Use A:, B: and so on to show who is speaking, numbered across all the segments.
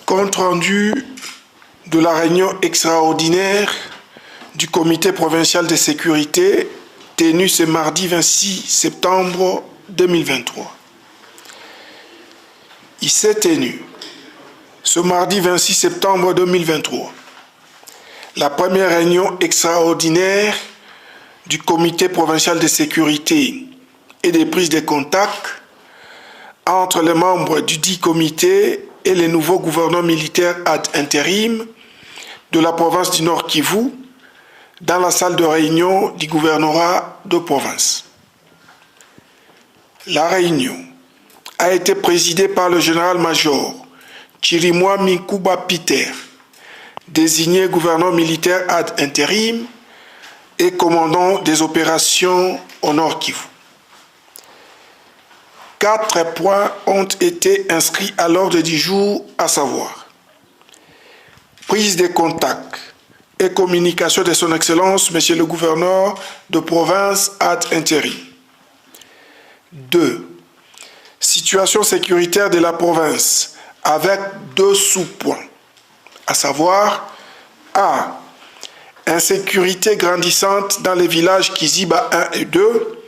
A: Compte rendu de la réunion extraordinaire du comité provincial de sécurité tenue ce mardi 26 septembre 2023. Il s'est tenu ce mardi 26 septembre 2023 la première réunion extraordinaire du comité provincial de sécurité et des prises de contact entre les membres du dit comité et les nouveaux gouverneurs militaires ad intérim de la province du Nord Kivu dans la salle de réunion du gouvernorat de province. La réunion a été présidée par le général-major Chirimwa Minkuba Peter, désigné gouverneur militaire ad intérim et commandant des opérations au Nord Kivu. 4 points ont été inscrits à l'ordre du jour, à savoir prise de contact et communication de son Excellence, Monsieur le gouverneur de province ad intérim. 2. Situation sécuritaire de la province avec 2 sous-points, à savoir A. Insécurité grandissante dans les villages Kiziba 1 et 2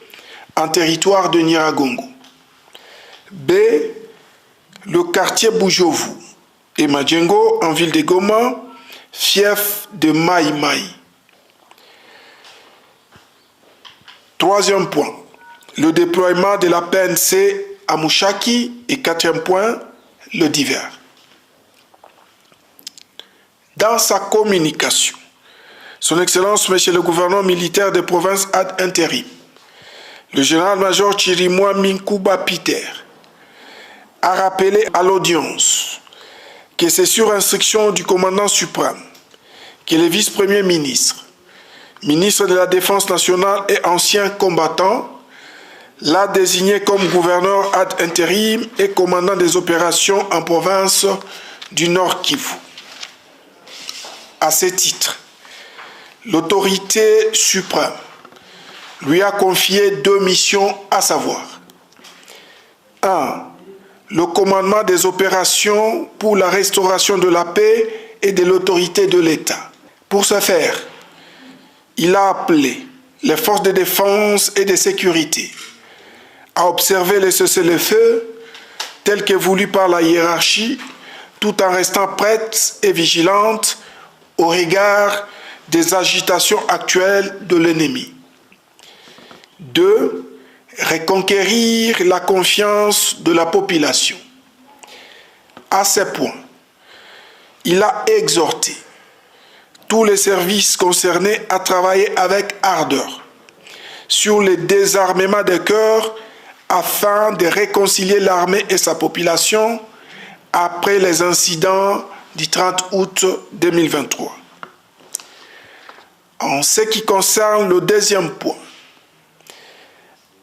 A: en territoire de Nyiragongo. B. Le quartier Bujovu et Madjengo en ville de Goma, fief de Maï Maï. 3e point, le déploiement de la PNC à Mouchaki et 4e point, le divers. Dans sa communication, Son Excellence, Monsieur le gouverneur militaire de province ad intérim, le général-major Chirimwa Minkuba Peter, a rappelé à l'audience que c'est sur instruction du commandant suprême que le vice-premier ministre, ministre de la Défense nationale et ancien combattant, l'a désigné comme gouverneur ad intérim et commandant des opérations en province du Nord Kivu. À ce titre, l'autorité suprême lui a confié 2 missions, à savoir 1. Le commandement des opérations pour la restauration de la paix et de l'autorité de l'État. Pour ce faire, il a appelé les forces de défense et de sécurité à observer le cessez-le-feu tel que voulu par la hiérarchie, tout en restant prête et vigilante au regard des agitations actuelles de l'ennemi. 2. Reconquérir la confiance de la population. À ce point, il a exhorté tous les services concernés à travailler avec ardeur sur le désarmement des cœurs afin de réconcilier l'armée et sa population après les incidents du 30 août 2023. En ce qui concerne le 2e point,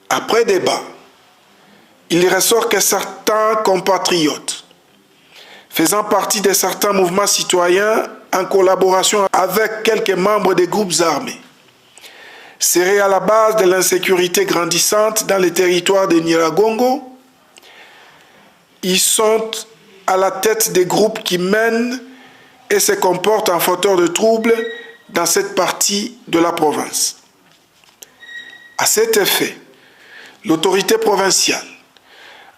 A: après débat, il ressort que certains compatriotes faisant partie de certains mouvements citoyens en collaboration avec quelques membres des groupes armés seraient à la base de l'insécurité grandissante dans les territoires de Nyiragongo. Ils sont à la tête des groupes qui mènent et se comportent en fauteurs de troubles dans cette partie de la province. À cet effet, l'autorité provinciale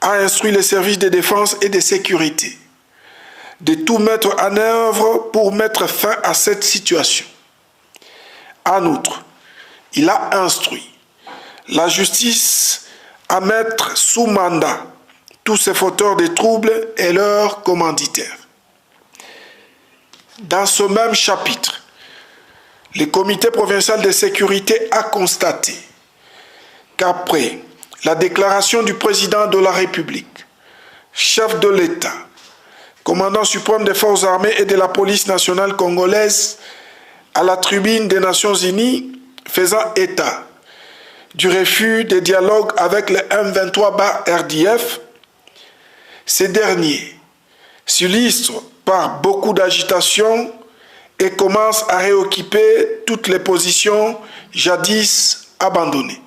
A: a instruit les services de défense et de sécurité de tout mettre en œuvre pour mettre fin à cette situation. En outre, il a instruit la justice à mettre sous mandat tous ces fauteurs de troubles et leurs commanditaires. Dans ce même chapitre, le comité provincial de sécurité a constaté qu'après la déclaration du président de la République, chef de l'État, commandant suprême des forces armées et de la police nationale congolaise, à la tribune des Nations Unies, faisant état du refus de dialogue avec le M23-RDF, ces derniers s'illustrent par beaucoup d'agitation et commencent à réoccuper toutes les positions jadis abandonnées.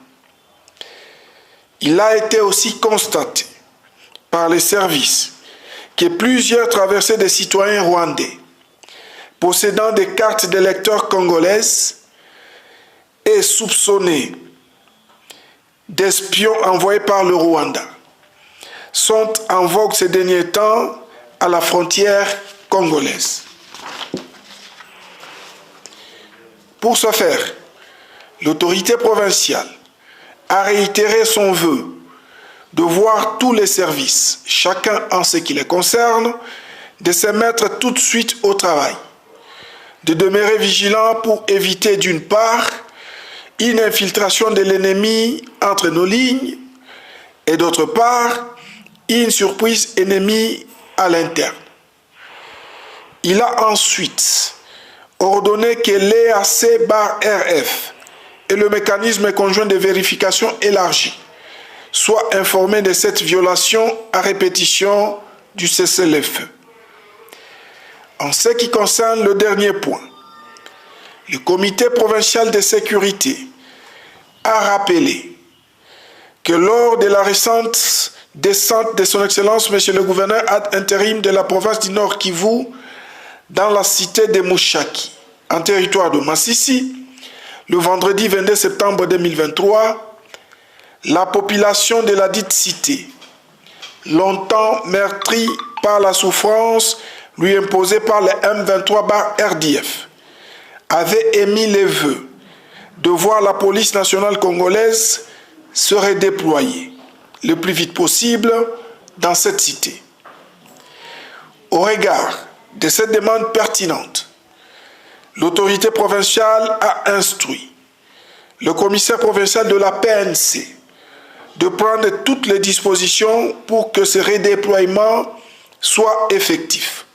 A: Il a été aussi constaté par les services que plusieurs traversées des citoyens rwandais possédant des cartes d'électeurs congolaises et soupçonnés d'espions envoyés par le Rwanda sont en vogue ces derniers temps à la frontière congolaise. Pour ce faire, l'autorité provinciale a réitéré son vœu de voir tous les services, chacun en ce qui les concerne, de se mettre tout de suite au travail, de demeurer vigilant pour éviter d'une part une infiltration de l'ennemi entre nos lignes et d'autre part une surprise ennemie à l'interne. Il a ensuite ordonné que l'EAC-RF et le mécanisme conjoint de vérification élargi soient informés de cette violation à répétition du cessez-le-feu. En ce qui concerne le dernier point, le comité provincial de sécurité a rappelé que lors de la récente descente de son Excellence, Monsieur le gouverneur ad intérim de la province du Nord Kivu, dans la cité de Mushaki, en territoire de Masisi, le vendredi 22 septembre 2023, la population de la dite cité, longtemps meurtrie par la souffrance lui imposée par le M23/RDF, avait émis les vœux de voir la police nationale congolaise se redéployer le plus vite possible dans cette cité. Au regard de cette demande pertinente, l'autorité provinciale a instruit le commissaire provincial de la PNC de prendre toutes les dispositions pour que ce redéploiement soit effectif.